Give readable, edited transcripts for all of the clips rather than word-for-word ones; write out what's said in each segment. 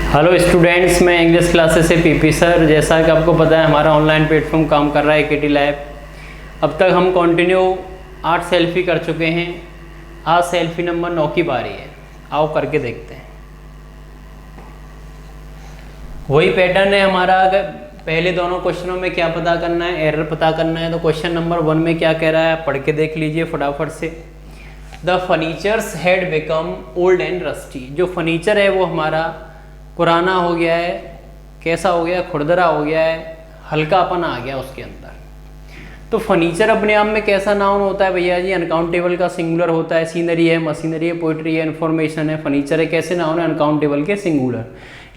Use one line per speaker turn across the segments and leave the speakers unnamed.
Hello students, मैं English classes से PP sir. जैसा कि आपको पता है हमारा ऑनलाइन प्लेटफॉर्म काम कर रहा है केटी लैब। अब तक हम कंटिन्यू 8 सेल्फी कर चुके हैं। आज सेल्फी नंबर 9 की बारी है। आओ करके देखते हैं। वही पैटर्न है हमारा। अगर पहले दोनों क्वेश्चनों में क्या पता करना है, एरर पता करना है। तो क्वेश्चन नंबर 1 में क्या कह रहा है पढ़ के देख लीजिए फटाफट से। The furnitures had become old and rusty. जो फर्नीचर है वो हमारा पुराना हो गया है। कैसा हो गया? खुरदरा हो गया है, हल्कापन आ गया उसके अंदर। तो फर्नीचर अपने आप में कैसा नाउन होता है भैया जी? अनकाउंटेबल का सिंगुलर होता है। सीनरी है, मशीनरी है, पोइट्री है, इन्फॉर्मेशन है। फर्नीचर है, कैसे नाउन है? अनकाउंटेबल के सिंगुलर।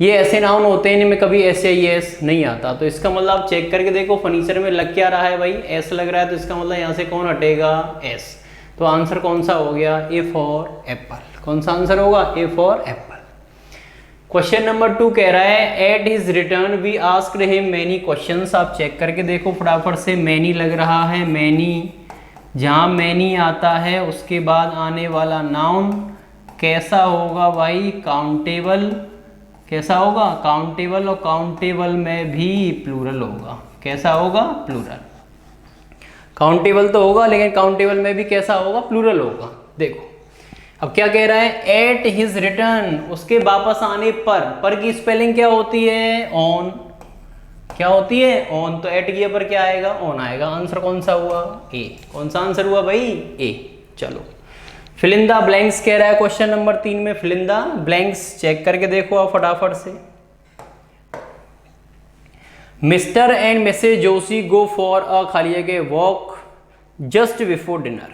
ये ऐसे नाउन होते हैं इनमें कभी एस नहीं आता। तो इसका मतलब आप चेक करके देखो फर्नीचर में लग क्या रहा है भाई? एस लग रहा है। तो इसका मतलब यहाँ से कौन हटेगा? एस। तो आंसर कौन सा हो गया? A for apple. कौन सा आंसर होगा? A for apple. Question number 2 कह रहा है at his return we asked him many questions. आप चेक करके देखो फटाफट से। मैनी लग रहा है, मैनी। जहाँ मैनी आता है उसके बाद आने वाला नाउन कैसा होगा भाई? काउंटेबल। कैसा होगा? काउंटेबल। और काउंटेबल में भी प्लूरल होगा। कैसा होगा? प्लूरल। काउंटेबल तो होगा लेकिन काउंटेबल में भी कैसा होगा? प्लूरल होगा। देखो अब क्या कह रहा है? एट हिज रिटर्न, उसके वापस आने पर की स्पेलिंग क्या होती है? ऑन। क्या होती है? ऑन। तो एट की पर क्या आएगा? ऑन आएगा। आंसर कौन सा हुआ? ए। कौन सा आंसर हुआ भाई? ए। चलो फिल इन द ब्लैंक्स कह रहा है क्वेश्चन नंबर 3 में। Fill in the blanks check करके देखो आप फटाफट से। Mr and Mrs Joshi go for a खाली जगह walk just before dinner.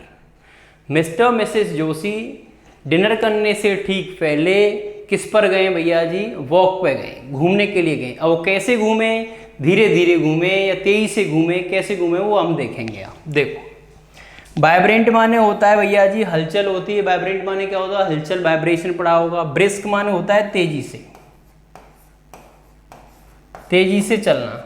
Mr Mrs Joshi dinner करने से ठीक पहले किस पर गए भैया जी? वॉक पे गए, घूमने के लिए गए। अब वो कैसे घूमे? धीरे धीरे घूमे या तेजी से घूमे? कैसे घूमे वो हम देखेंगे। आप देखो वाइब्रेंट माने होता है भैया जी हलचल होती है। वाइब्रेंट माने क्या होता है? हलचल, वाइब्रेशन पड़ा होगा। ब्रिस्क माने होता है तेजी से, तेजी से चलना।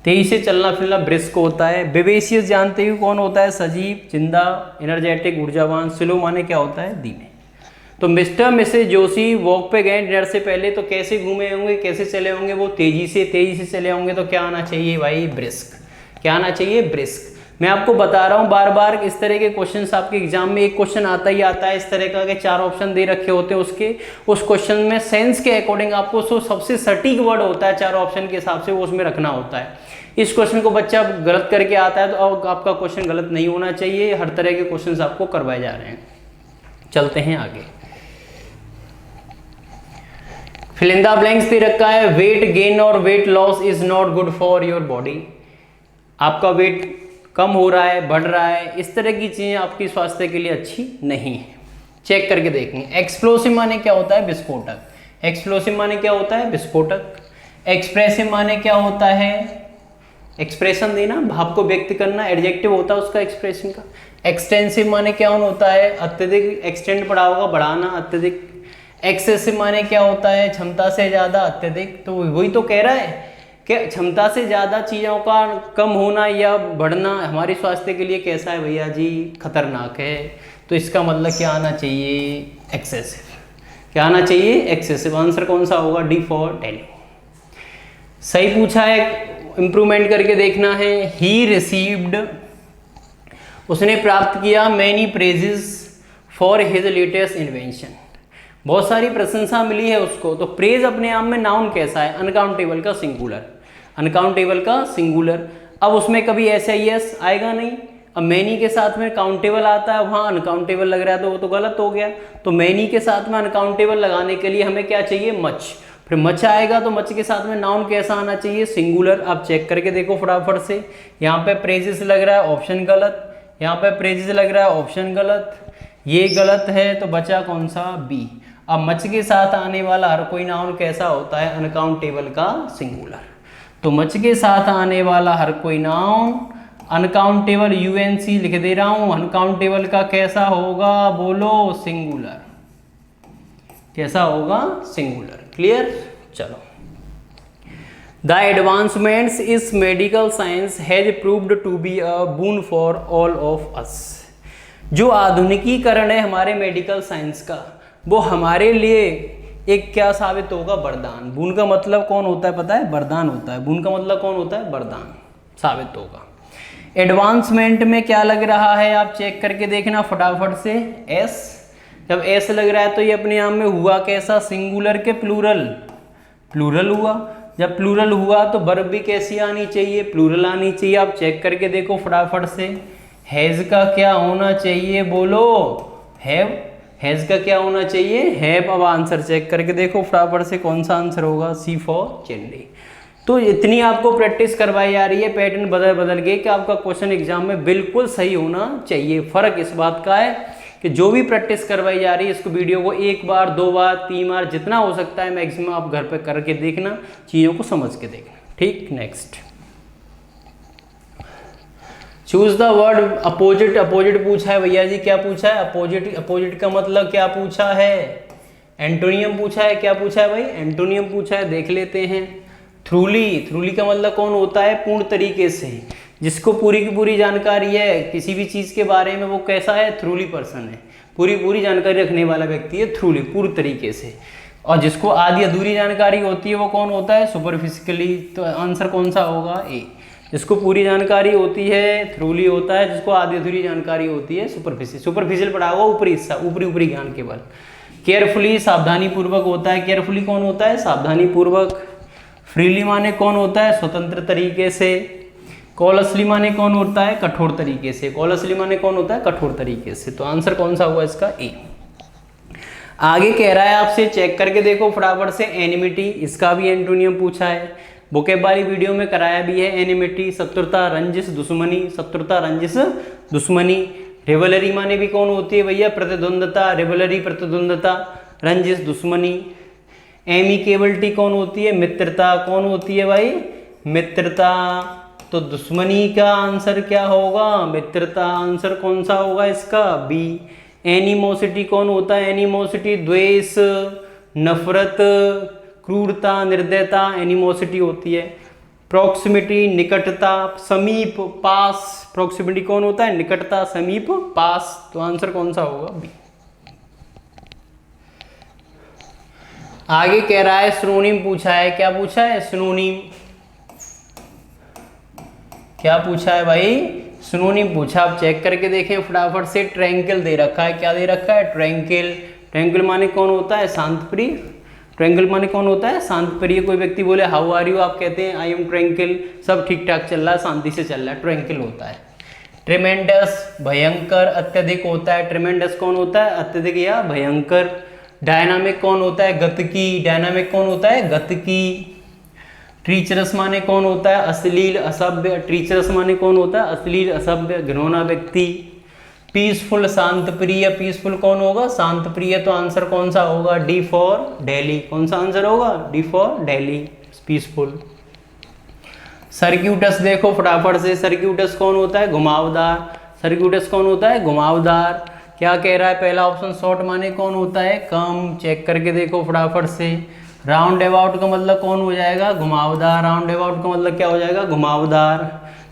तेजी से चलना फिरना ब्रिस्क होता है। विवेशियस जानते हो कौन होता है? सजीव, जिंदा, एनर्जेटिक, ऊर्जावान। स्लो माने क्या होता है? धीमे। तो मिस्टर मिसेज जोशी वॉक पे गए डिनर से पहले। तो कैसे घूमे होंगे, कैसे चले होंगे? वो तेजी से चले होंगे। तो क्या आना चाहिए भाई? ब्रिस्क। क्या आना चाहिए? ब्रिस्क। मैं आपको बता रहा हूँ बार बार इस तरह के क्वेश्चन आपके एग्जाम में एक क्वेश्चन आता ही आता है इस तरह का कि 4 ऑप्शन दे रखे होते हैं उसके। उस क्वेश्चन में सेंस के अकॉर्डिंग आपको सबसे सटीक वर्ड होता है 4 ऑप्शन के हिसाब से वो उसमें रखना होता है। इस क्वेश्चन को बच्चा गलत करके आता है तो आपका क्वेश्चन गलत नहीं होना चाहिए। हर तरह के क्वेश्चन आपको करवाए जा रहे हैं। चलते हैं आगे। फिल इन द ब्लैंक्स दे रखा है वेट गेन और weight loss is not good for your body. आपका वेट कम हो रहा है, बढ़ रहा है, इस तरह की चीजें आपकी स्वास्थ्य के लिए अच्छी नहीं है। चेक करके देखेंगे। एक्सप्लोसिव माने क्या होता है? विस्फोटक। एक्सप्लोसिव माने क्या होता है? विस्फोटक। एक्सप्रेसिव माने क्या होता है? एक्सप्रेशन देना, भाव को व्यक्त करना, एडजेक्टिव होता है उसका एक्सप्रेशन का। एक्सटेंसिव माने क्या होता है? अत्यधिक। एक्सटेंड पड़ा होगा, बढ़ाना, अत्यधिक। एक्सेसिव माने क्या होता है? क्षमता से ज्यादा, अत्यधिक। तो वही तो कह रहा है कि क्षमता से ज़्यादा चीज़ों का कम होना या बढ़ना हमारे स्वास्थ्य के लिए कैसा है भैया जी? खतरनाक है। तो इसका मतलब क्या आना चाहिए? एक्सेसिव। क्या आना चाहिए? एक्सेसिव। आंसर कौन सा होगा? D for daily. सही पूछा है, इंप्रूवमेंट करके देखना है। ही रिसीव्ड, उसने प्राप्त किया many praises for his latest invention. बहुत सारी प्रशंसा मिली है उसको। तो प्रेज अपने आप में नाउन कैसा है? अनकाउंटेबल का सिंगुलर। अनकाउंटेबल का सिंगुलर। अब उसमें कभी एस आएगा नहीं। अब मैनी के साथ में काउंटेबल आता है, वहाँ अनकाउंटेबल लग रहा है तो वो तो गलत हो गया। तो मैनी के साथ में अनकाउंटेबल लगाने के लिए हमें क्या चाहिए? मच। फिर मच आएगा तो मच के साथ में नाउन कैसा आना चाहिए? सिंगुलर। आप चेक करके देखो फटाफट से। यहाँ पे प्रेजेस लग रहा है, ऑप्शन गलत। यहाँ पे प्रेजेस लग रहा है, ऑप्शन गलत। ये गलत है तो बचा कौन सा? बी। अब मच के साथ आने वाला हर कोई नाउन कैसा होता है? अनकाउंटेबल का सिंगुलर। तो मच के साथ आने वाला हर कोई नाउन अनकाउंटेबल, यूएनसी लिख दे रहा हूं। अनकाउंटेबल का कैसा होगा? बोलो? सिंगुलर। कैसा होगा? सिंगुलर। क्लियर? चलो। The advancements is medical science has proved to be a boon for all of us. जो आधुनिकीकरण है हमारे मेडिकल साइंस का वो हमारे लिए एक क्या साबित होगा, वरदान। बून का मतलब कौन होता है पता है, वरदान होता है। बून का मतलब कौन होता है, वरदान साबित होगा। एडवांसमेंट में क्या लग रहा है आप चेक करके देखना फटाफट से, एस। जब एस लग रहा है तो ये अपने आप में हुआ कैसा, सिंगुलर के प्लूरल, प्लूरल हुआ। जब प्लूरल हुआ तो वर्ब भी कैसी आनी चाहिए, प्लूरल आनी चाहिए। आप चेक करके देखो फटाफट से, हैज का क्या होना चाहिए, बोलो हैव। हैज का क्या होना चाहिए, हैव। अब आंसर चेक करके देखो फटाफट से, कौन सा आंसर होगा, सी फॉर चेन्नई। तो इतनी आपको प्रैक्टिस करवाई जा रही है, पैटर्न बदल बदल के, कि आपका क्वेश्चन एग्जाम में बिल्कुल सही होना चाहिए। फर्क इस बात का है कि जो भी प्रैक्टिस करवाई जा रही है, इसको वीडियो को 1 बार 2 बार 3 बार जितना हो सकता है मैक्सिमम आप घर पे करके देखना, चीज़ों को समझ के देखना। ठीक, next, choose the word opposite. Opposite पूछा है भैया जी, क्या पूछा है, अपोजिट। अपोजिट का मतलब क्या पूछा है, एंटोनियम पूछा है। क्या पूछा है भाई, एंटोनियम पूछा है, देख लेते हैं। थ्रूली, थ्रूली का मतलब कौन होता है, पूर्ण तरीके से, जिसको पूरी की पूरी जानकारी है किसी भी चीज़ के बारे में, वो कैसा है, थ्रूली पर्सन है। पूरी जानकारी रखने वाला व्यक्ति है थ्रूली, पूर्ण तरीके से। और जिसको आधी अधूरी जानकारी होती है वो कौन होता है, सुपरफिशियली। तो आंसर कौन सा होगा, ए। जिसको पूरी जानकारी होती है थ्रूली होता है, जिसको आधी अधूरी जानकारी होती है सुपरफिशियल। सुपरफिशियल पढ़ा हुआ ऊपरी हिस्सा, ऊपरी ज्ञान केवल। केयरफुली सावधानी पूर्वक होता है, केयरफुली कौन होता है, सावधानी पूर्वक। फ्रीली माने कौन होता है, स्वतंत्र तरीके से। कॉलसली माने कौन होता है, कठोर तरीके से। कॉलसली माने कौन होता है, कठोर तरीके से। तो आंसर कौन सा हुआ इसका, ए। आगे कह रहा है आपसे, चेक करके देखो फटाफट से, एनिमिटी, इसका भी एंटोनियम पूछा है। वोकैब वाली वीडियो में कराया भी है। एनिमिटी शत्रुता, रंजिश, दुश्मनी। शत्रुता, रंजिश, दुश्मनी। रिवलरी माने भी कौन होती है भैया, प्रतिद्वंदता। रिवलरी प्रतिद्वंदता, रंजिश दुश्मनी। एमिकेबिलिटी कौन होती है, मित्रता। कौन होती है भाई, मित्रता। तो दुश्मनी का आंसर क्या होगा, मित्रता। आंसर कौन सा होगा इसका, बी। एनिमोसिटी कौन होता है, एनिमोसिटी द्वेष, नफरत, क्रूरता, निर्दयता, एनिमोसिटी होती है। प्रॉक्सिमिटी निकटता, समीप, पास। प्रॉक्सिमिटी कौन होता है, निकटता, समीप, पास। तो आंसर कौन सा होगा, बी। आगे कह रहा है सिनोनिम पूछा है। क्या पूछा है, सिनोनिम। क्या पूछा है भाई, सिनोनिम पूछा। आप चेक करके देखें फटाफट से। ट्रैंकिल दे रखा है, क्या दे रखा है, ट्रैंकिल। ट्रैंकिल माने कौन होता है, शांत प्रिय। ट्रैंकिल माने कौन होता है, शांत प्रिय। कोई व्यक्ति बोले हाउ आर यू, आप कहते हैं आई एम ट्रैंकिल, सब ठीक ठाक चल रहा है, शांति से चल रहा है, ट्रैंकिल होता है। ट्रेमेंडस भयंकर, अत्यधिक होता है। ट्रेमेंडस कौन होता है, अत्यधिक या भयंकर। डायनामिक कौन होता है, गतिकी। डायनामिक कौन होता है, गतिकी। ट्रीचरस माने कौन होता है, अश्लील, असभ्य। ट्रीचरस माने कौन होता है, अश्लील, असभ्य, घिनौना व्यक्ति। पीसफुल, शांत प्रिय। पीसफुल कौन होगा, शांत प्रिय। तो आंसर कौन सा होगा, डी फॉर दिल्ली। कौन सा आंसर होगा, डी फॉर दिल्ली, पीसफुल। सर्क्यूटस देखो फटाफट से। सर्क्यूटस कौन होता है, घुमावदार। सर्क्यूटस कौन होता है, घुमावदार। क्या कह रहा है पहला ऑप्शन, शॉर्ट माने कौन होता है, कम। चेक करके देखो फटाफट से। राउंड अबाउट का मतलब कौन हो जाएगा, घुमावदार। राउंड अबाउट का मतलब क्या हो जाएगा, घुमावदार।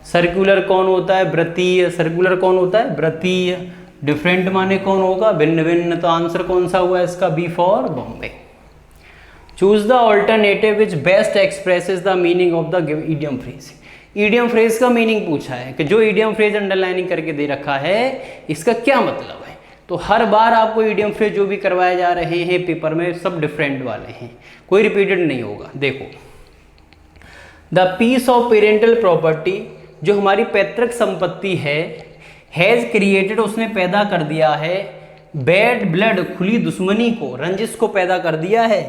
सर्कुलर कौन होता है, वृत्तीय। सर्कुलर कौन होता है, वृत्तीय। डिफरेंट माने कौन होगा, भिन्न भिन्न। तो आंसर कौन सा हुआ इसका, B for Bombay. Choose the alternative which best expresses the meaning of the given idiom phrase. Idiom phrase का मीनिंग पूछा है कि जो इडियम फ्रेज अंडरलाइनिंग करके दे रखा है इसका क्या मतलब है। तो हर बार आपको इडियम फ्रेज जो भी करवाए जा रहे हैं पेपर में सब डिफरेंट वाले हैं, कोई रिपीटेड नहीं होगा। देखो, the piece of parental property, जो हमारी पैतृक संपत्ति है, हैज क्रिएटेड, उसने पैदा कर दिया है, बैड ब्लड, खुली दुश्मनी को, रंजिश को पैदा कर दिया है,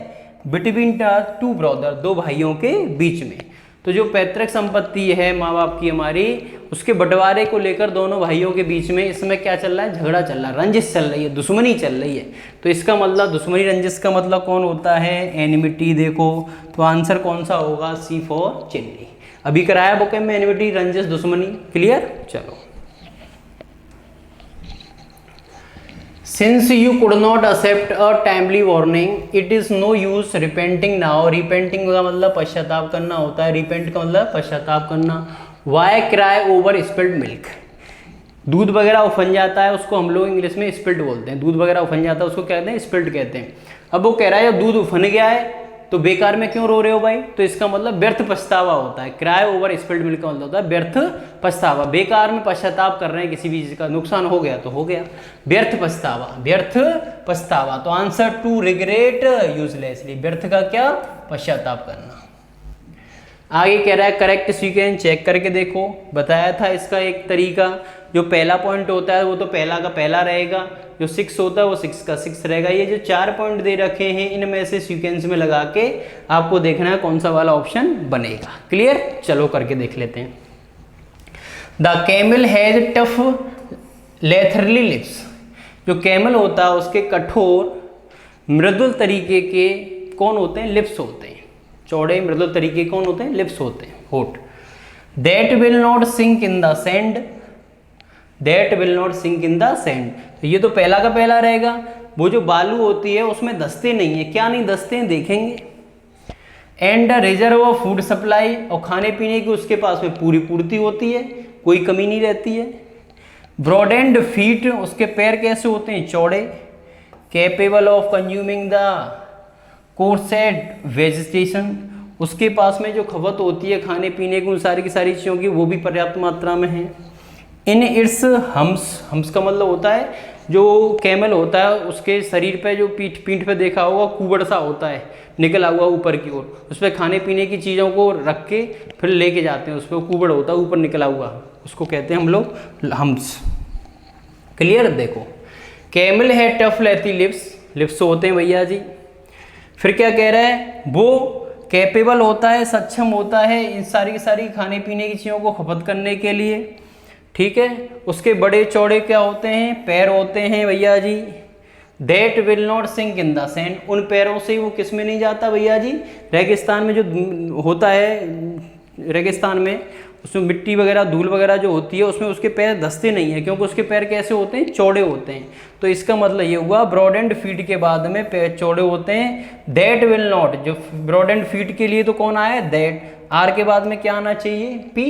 बिटवीन द टू ब्रदर, दो भाइयों के बीच में। तो जो पैतृक संपत्ति है माँ बाप की हमारी, उसके बंटवारे को लेकर दोनों भाइयों के बीच में इसमें क्या चल रहा है, झगड़ा चल रहा है, रंजिश चल रही है, दुश्मनी चल रही है। तो इसका मतलब दुश्मनी, रंजिश का मतलब कौन होता है, एनिमिटी। देखो तो आंसर कौन सा होगा, सी फॉर चेन्नई। अभी कराया बुक में एनिमिटी, रंजिश, दुश्मनी, क्लियर। चलो, Since you could not accept a timely warning, it is no use repenting now. Repenting का मतलब पश्चाताप करना होता है, repent का मतलब पश्चाताप करना। Why cry over spilled milk? दूध वगैरह उफन जाता है उसको हम लोग इंग्लिश में स्पिल्ट बोलते हैं। दूध वगैरह उफन जाता है उसको कहते हैं स्पिल्ट कहते हैं। अब वो कह रहा है दूध उफन गया है तो बेकार में क्यों रो रहे हो भाई, तो इसका मतलब व्यर्थ पछतावा होता है। क्राई ओवर स्पिल्ड मिल्क का मतलब होता है व्यर्थ पछतावा, बेकार में पश्चाताप कर रहे हैं किसी भी चीज का, नुकसान हो गया तो हो गया, व्यर्थ पछतावा, व्यर्थ पछतावा। तो आंसर टू रिग्रेट यूजलेसली, व्यर्थ का क्या, पश्चाताप करना। आगे कह रहा है करेक्ट सीक्वेंस चेक करके देखो, बताया था इसका एक तरीका, जो पहला पॉइंट होता है वो तो पहला का पहला रहेगा, जो 6 होता है वो 6 का 6 रहेगा। ये जो 4 पॉइंट दे रखे हैं इनमें से सीक्वेंस में लगा के आपको देखना है कौन सा वाला ऑप्शन बनेगा। क्लियर, चलो करके देख लेते हैं। The camel has tough leathery lips, जो कैमल होता है उसके कठोर मृदुल तरीके के कौन होते हैं, लिप्स होते हैं। चौड़े मृदुल तरीके कौन होते हैं, लिप्स होते हैं, होठ। That will not sink in the sand, that will not sink in the sand, तो ये तो पहला का पहला रहेगा। वो जो बालू होती है उसमें धंसते नहीं है, क्या नहीं धंसते हैं देखेंगे। And reserve of food supply, और खाने पीने की उसके पास में पूरी पूर्ति होती है, कोई कमी नहीं रहती है। ब्रॉड एंड फीट, उसके पैर कैसे होते हैं, चौड़े। Capable of consuming the coarse vegetation, उसके पास में जो खपत होती है खाने पीने की उन सारी की सारी चीज़ों की वो भी पर्याप्त मात्रा में है। इन इट्स हम्स, हम्स का मतलब होता है जो कैमल होता है उसके शरीर पे जो पीठ पे देखा होगा कुबड़ सा होता है निकला हुआ ऊपर की ओर, उस पर खाने पीने की चीज़ों को रख के फिर लेके जाते हैं, उस पर कुबड़ होता है ऊपर निकला हुआ, उसको कहते हैं हम लोग हम्स। क्लियर, देखो कैमल है टफ लेती लिप्स, लिप्स होते हैं भैया जी। फिर क्या कह रहा है, वो कैपेबल होता है, सक्षम होता है इन सारी की सारी खाने पीने की चीज़ों को खपत करने के लिए, ठीक है। उसके बड़े चौड़े क्या होते हैं, पैर होते हैं भैया जी। That will not sink in the sand, उन पैरों से वो किस में नहीं जाता भैया जी, रेगिस्तान में जो होता है, रेगिस्तान में उसमें मिट्टी वगैरह धूल वगैरह जो होती है उसमें उसके पैर धंसते नहीं है, क्योंकि उसके पैर कैसे होते हैं, चौड़े होते हैं। तो इसका मतलब ये हुआ ब्रॉड एंड फीट के बाद में पैर चौड़े होते हैं। दैट विल नॉट, जो ब्रॉड एंड फीट के लिए तो कौन आया, दैट। आर के बाद में क्या आना चाहिए, पी,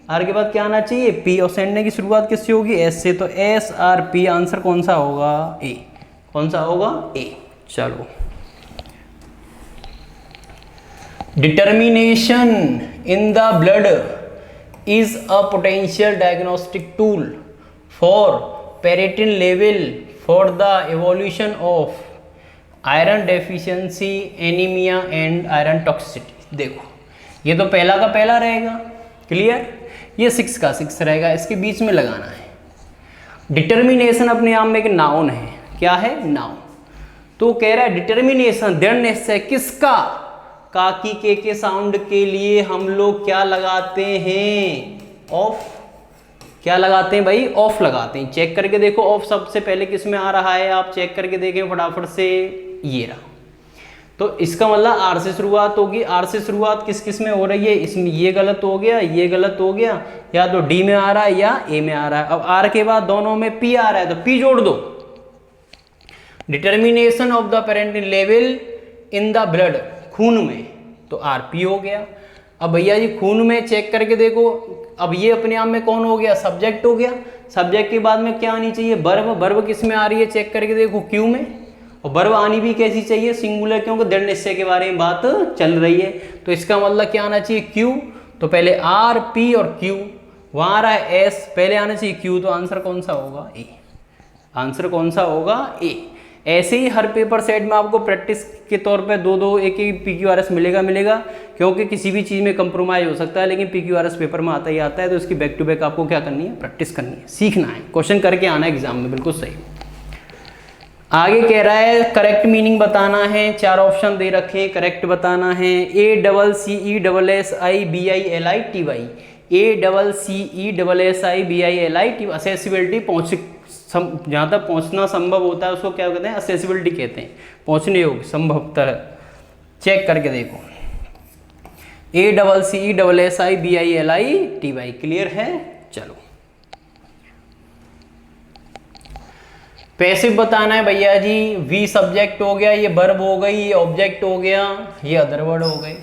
आर के बाद क्या आना चाहिए, पी, और सैंडने की शुरुआत किससे होगी, एस से, तो एस आर पी। आंसर कौन सा होगा, ए। कौन सा होगा, ए। चलो, determination in the blood is a potential diagnostic tool for ferritin level for the evolution of iron deficiency, anemia and iron toxicity। देखो ये तो पहला का पहला रहेगा, क्लियर। ये 6 का 6 रहेगा, इसके बीच में लगाना है। डिटर्मिनेशन अपने आप में एक नाउन है, क्या है, नाउन। तो कह रहा है डिटर्मिनेशन दृढ़ निश्चय किसका, काकी के साउंड के लिए हम लोग क्या लगाते हैं, ऑफ। क्या लगाते हैं भाई, ऑफ लगाते हैं। चेक करके देखो ऑफ सबसे पहले किस में आ रहा है, आप चेक करके देखें फटाफट से, ये रहा। तो इसका मतलब आर से शुरुआत होगी। आर से शुरुआत किस किस में हो रही है, इसमें ये गलत हो गया, ये गलत हो गया, या तो डी में आ रहा है या ए में आ रहा है। अब आर के बाद दोनों में पी आ रहा है तो पी जोड़ दो। Determination of the protein level in the blood, खून में, तो आरपी हो गया। अब भैया जी खून में चेक करके देखो, अब ये अपने आप में कौन हो गया, सब्जेक्ट हो गया। सब्जेक्ट के बाद में क्या आनी चाहिए, वर्ब। वर्ब किस में आ रही है, चेक करके देखो, क्यू में। और वर्ब आनी भी कैसी चाहिए, सिंगुलर, क्योंकि दृढ़ निश्चय के बारे में बात चल रही है। तो इसका मतलब क्या आना चाहिए, क्यू। तो पहले आर, पी और क्यू, वहां आ रहा है एस, पहले आना चाहिए क्यू। तो आंसर कौन सा होगा, ए। आंसर कौन सा होगा, ए। ऐसे ही हर पेपर सेट में आपको प्रैक्टिस के तौर पे 2-2 एक PQRS मिलेगा, क्योंकि किसी भी चीज़ में कंप्रोमाइज हो सकता है, लेकिन PQRS पेपर में आता ही आता है। तो इसकी बैक टू बैक आपको क्या करनी है, प्रैक्टिस करनी है, सीखना है, क्वेश्चन करके आना है एग्जाम में, बिल्कुल सही। आगे कह रहा है करेक्ट मीनिंग बताना है, 4 ऑप्शन दे रखे हैं, करेक्ट बताना है। ACCESSIBILITY, ACCESSIBILITY, असेसिबिलिटी, पहुँच, जहाँ तक पहुँचना संभव होता है उसको क्या कहते हैं, असेसिबिलिटी कहते हैं, पहुँचने योग्य, संभवतः। चेक करके देखो, ACCESSIBILITY, क्लियर है। चलो, पैसिव बताना है भैया जी। वी सब्जेक्ट हो गया, ये वर्ब हो गई, ये ऑब्जेक्ट हो गया, ये अदर वर्ड हो गए।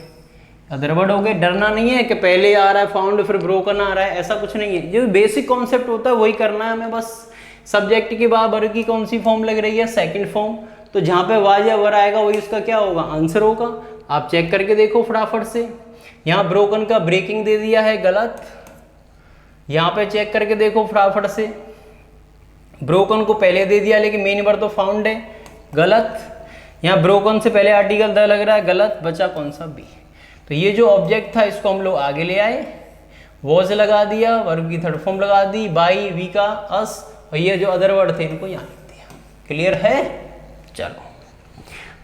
अदरवर्ड हो गए। डरना नहीं है कि पहले आ रहा है फाउंड फिर ब्रोकन आ रहा है, ऐसा कुछ नहीं है। जो बेसिक कॉन्सेप्ट होता है वही करना है हमें बस। सब्जेक्ट के बाद वर्ब की कौन सी फॉर्म लग रही है, सेकंड फॉर्म, तो जहाँ पे वाज या वर आएगा वही उसका क्या होगा, आंसर होगा। आप चेक करके देखो फटाफट से। यहाँ ब्रोकन का ब्रेकिंग दे दिया है, गलत। यहाँ पे चेक करके देखो फटाफट से, ब्रोकन को पहले दे दिया लेकिन मेन वर्ब तो फाउंड है, गलत। यहाँ ब्रोकन से पहले आर्टिकल द लग रहा है, गलत। बचा कौन सा, बी। तो ये जो ऑब्जेक्ट था इसको हम लोग आगे ले आए, वॉज लगा दिया, वर्ब की थर्ड फॉर्म लगा दी, बाई, वी का अस, और ये जो अदर वर्ड थे इनको यहाँ लिख दिया। क्लियर है? चलो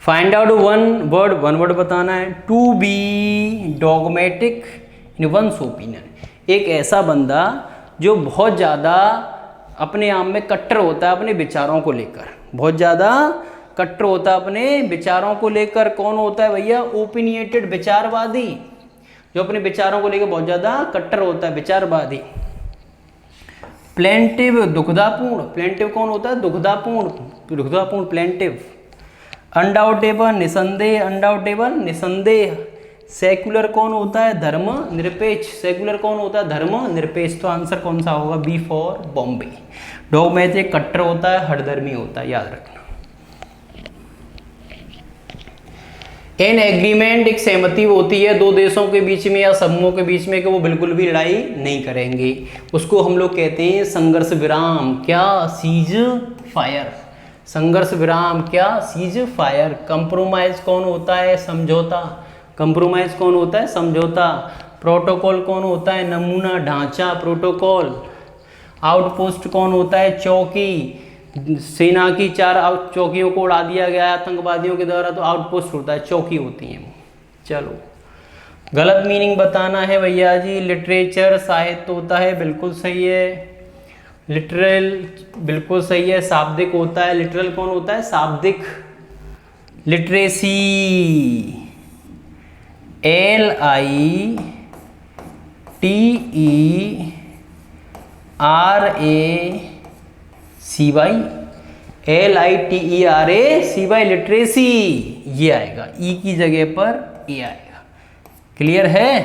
फाइंड आउट वन वर्ड बताना है। To be dogmatic in one's opinion, एक ऐसा बंदा जो बहुत ज़्यादा अपने आप में कट्टर होता है अपने विचारों को लेकर, बहुत ज़्यादा कट्टर होता है अपने विचारों को लेकर। कौन होता है भैया? ओपिनियटेड, विचारवादी, जो अपने विचारों को लेकर बहुत ज़्यादा कट्टर होता है, विचारवादी। प्लेंटिव, दुखदापूर्ण, प्लेंटिव कौन होता है? दुखदापूर्ण, दुखदापूर्ण, प्लेंटिव। अनडाउटेबल, निसंदेह, अनडाउटेबल, निसंदेह। सेक्युलर कौन होता है? धर्म निरपेक्ष, सेक्युलर कौन होता है? धर्म निरपेक्ष। तो आंसर कौन सा होगा? B for Bombay. डॉगमेटिक कट्टर होता है, हठधर्मी होता है, याद रखना। एन एग्रीमेंट, एक सहमति होती है दो देशों के बीच में या समूहों के बीच में कि वो बिल्कुल भी लड़ाई नहीं करेंगे, उसको हम लोग कहते हैं संघर्ष विराम। क्या? सीज फायर, संघर्ष विराम। क्या? Cease fire. कंप्रोमाइज कौन होता है? समझौता, कंप्रोमाइज कौन होता है? समझौता। प्रोटोकॉल कौन होता है? नमूना, ढांचा, प्रोटोकॉल। आउटपोस्ट कौन होता है? चौकी, सेना की 4 चौकियों को उड़ा दिया गया आतंकवादियों के द्वारा, तो आउटपोस्ट होता है, चौकी होती हैं। चलो गलत मीनिंग बताना है भैया जी। लिटरेचर, साहित्य होता है, बिल्कुल सही है। लिटरल, बिल्कुल सही है। शाब्दिक होता है, लिटरल कौन होता है? शाब्दिक। लिटरेसी, LITERACY, लिटरेसी, ये आएगा, ई की जगह पर ए आएगा। क्लियर है?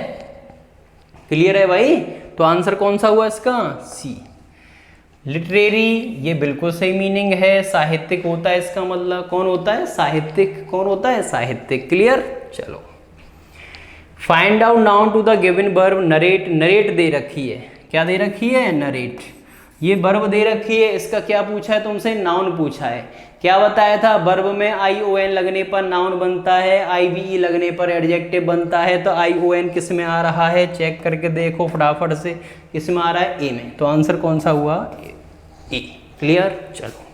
क्लियर है भाई? तो आंसर कौन सा हुआ इसका? सी। लिटरेरी, ये बिल्कुल सही मीनिंग है। साहित्यिक होता है इसका मतलब, कौन होता है? साहित्यिक। कौन होता है? साहित्यिक। क्लियर? चलो find out noun to the given verb narrate. Narrate दे रखी है, क्या दे रखी है? नरेट। ये वर्ब दे रखी है, इसका क्या पूछा है तुमसे? नाउन पूछा है। क्या बताया था? वर्ब में ION लगने पर नाउन बनता है, IVE लगने पर एडजेक्टिव बनता है। तो ION किस में आ रहा है? चेक करके देखो फटाफट से, किस में आ रहा है? ए में। तो आंसर कौन सा हुआ? ए। क्लियर? चलो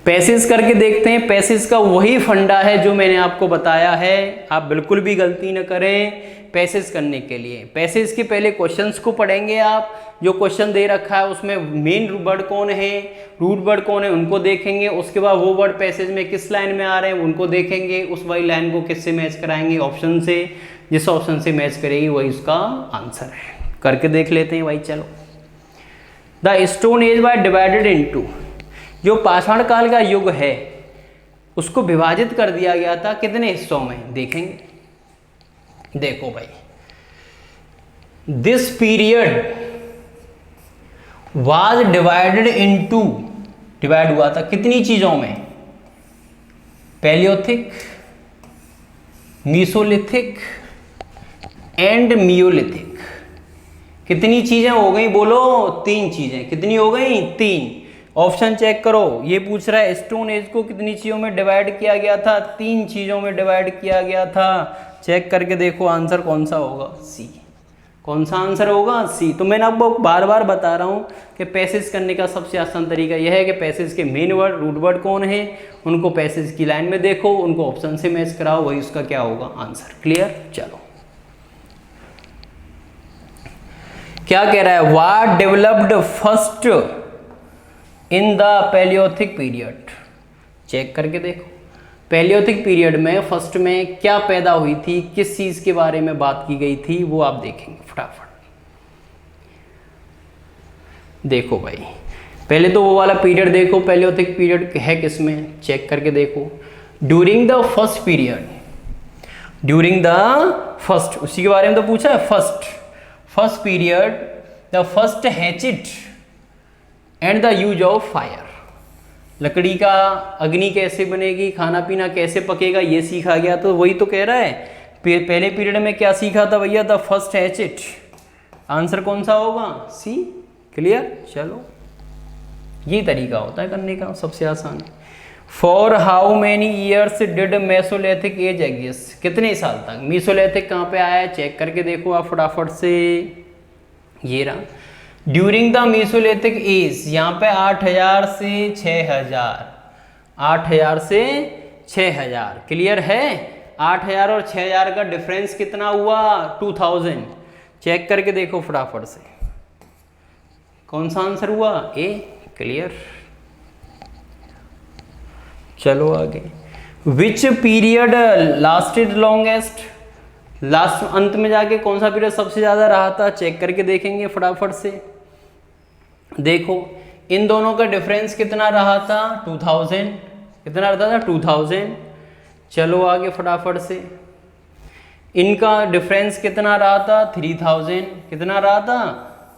पैसेज करके देखते हैं। पैसेज का वही फंडा है जो मैंने आपको बताया है, आप बिल्कुल भी गलती न करें पैसेज करने के लिए। पैसेज के पहले क्वेश्चंस को पढ़ेंगे आप, जो क्वेश्चन दे रखा है उसमें मेन वर्ड कौन है, रूट वर्ड कौन है, उनको देखेंगे। उसके बाद वो वर्ड पैसेज में किस लाइन में आ रहे हैं उनको देखेंगे। उस वाली लाइन को किससे मैच कराएंगे? ऑप्शन से। जिस ऑप्शन से मैच करेगी वही उसका आंसर है। करके देख लेते हैं भाई। चलो the stone age was divided into, जो पाषाण काल का युग है उसको विभाजित कर दिया गया था कितने हिस्सों में? देखेंगे। देखो भाई, this period was divided into, divide हुआ था कितनी चीजों में? Palaeolithic, Mesolithic and मियोलिथिक। कितनी चीजें हो गई? बोलो। 3 चीजें। कितनी हो गई? 3। ऑप्शन चेक करो, ये पूछ रहा है स्टोन एज को कितनी चीजों में डिवाइड किया गया था? 3 चीजों में डिवाइड किया गया था। चेक करके देखो आंसर कौन सा होगा? सी। कौन सा आंसर होगा? सी। तो मैंने आपको बार बार बता रहा हूँ कि पैसेज करने का सबसे आसान तरीका यह है कि पैसेज के मेन वर्ड, रूट वर्ड कौन है, उनको पैसेज की लाइन में देखो, उनको ऑप्शन से मैच कराओ, वही उसका क्या होगा? आंसर। क्लियर? चलो क्या कह रहा है? What developed first in the Palaeolithic period. Check करके देखो, पैलियोथिक पीरियड में फर्स्ट में क्या पैदा हुई थी, किस चीज के बारे में बात की गई थी, वो आप देखेंगे फटाफट। देखो भाई, पहले तो वो वाला पीरियड देखो, पैलियोथिक पीरियड है किसमें? चेक करके देखो। During the first period during the first, उसी के बारे में तो पूछा है। First period the first hatchet and the use of fire. लकड़ी का अग्नि कैसे बनेगी, खाना पीना कैसे पकेगा, ये सीखा गया। तो वही तो कह रहा है, पहले पीरियड में क्या सीखा था भैया? The first हैचिट। आंसर कौन सा होगा? सी। क्लियर? चलो, ये तरीका होता है करने का, सबसे आसान। For how many years did Mesolithic as exist? कितने साल तक मेसोलिथिक कहाँ पे आया है? चेक करके देखो आप फटाफट से। ये रहा ड्यूरिंग द मेसोलिथिक एज, यहाँ पे 8000 से 6000, 8000 से 6000। क्लियर है? 8000 और 6000 का डिफरेंस कितना हुआ? 2000। चेक करके देखो फटाफट से, कौन सा आंसर हुआ? ए। क्लियर? चलो आगे। Which period lasted longest? Last अंत में जाके कौन सा पीरियड सबसे ज्यादा रहा था? चेक करके देखेंगे फटाफट से। देखो इन दोनों का डिफरेंस कितना रहा था? 2000। कितना रहता था? 2000। चलो आगे फटाफट से। इनका डिफरेंस कितना रहा था? 3000। कितना रहा था?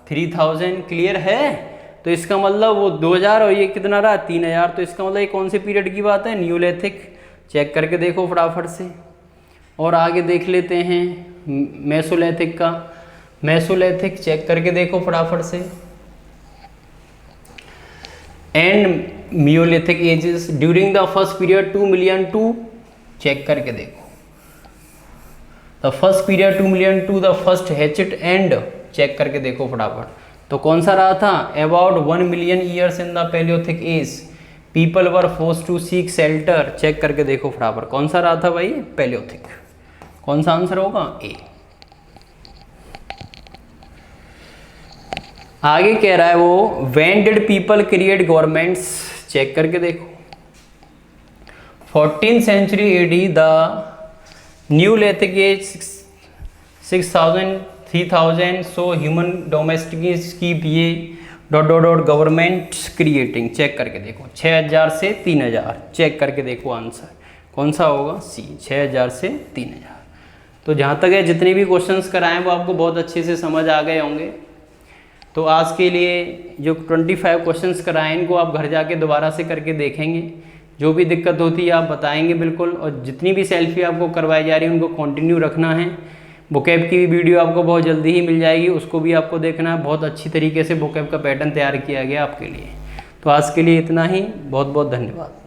3000। क्लियर है? तो इसका मतलब वो 2000 और ये कितना रहा? 3000। तो इसका मतलब ये कौन से पीरियड की बात है? न्यूलिथिक। चेक करके देखो फटाफट से। और आगे देख लेते हैं मेसोलिथिक का। मेसोलिथिक चेक करके देखो फटाफट से। And Neolithic ages during the first period 2 million to. Check करके देखो the first period 2 million to the first hatchet and. Check करके देखो फटाफट। तो कौन सा रहा था? About 1 million years in the Palaeolithic age people were forced to seek shelter. Check करके देखो फटाफट, कौन सा रहा था भाई? पैलियोथिक। कौन सा आंसर होगा? ए। आगे कह रहा है वो when did people create governments? Check करके देखो 14th century AD the neolithic age 6000 3000 so human domestic keep ये डॉट गवर्नमेंट क्रिएटिंग। चेक करके देखो 6000 से 3000। चेक करके देखो आंसर कौन सा होगा? सी। 6000 से 3000। तो जहाँ तक है जितने भी क्वेश्चंस कराएं वो आपको बहुत अच्छे से समझ आ गए होंगे। तो आज के लिए जो 25 क्वेश्चंस कराएं इनको आप घर जाके दोबारा से करके देखेंगे। जो भी दिक्कत होती है आप बताएंगे बिल्कुल। और जितनी भी सेल्फी आपको करवाई जा रही है उनको कंटिन्यू रखना है। वोकैब की भी वीडियो आपको बहुत जल्दी ही मिल जाएगी, उसको भी आपको देखना है। बहुत अच्छी तरीके से वोकैब का पैटर्न तैयार किया गया आपके लिए। तो आज के लिए इतना ही। बहुत बहुत धन्यवाद।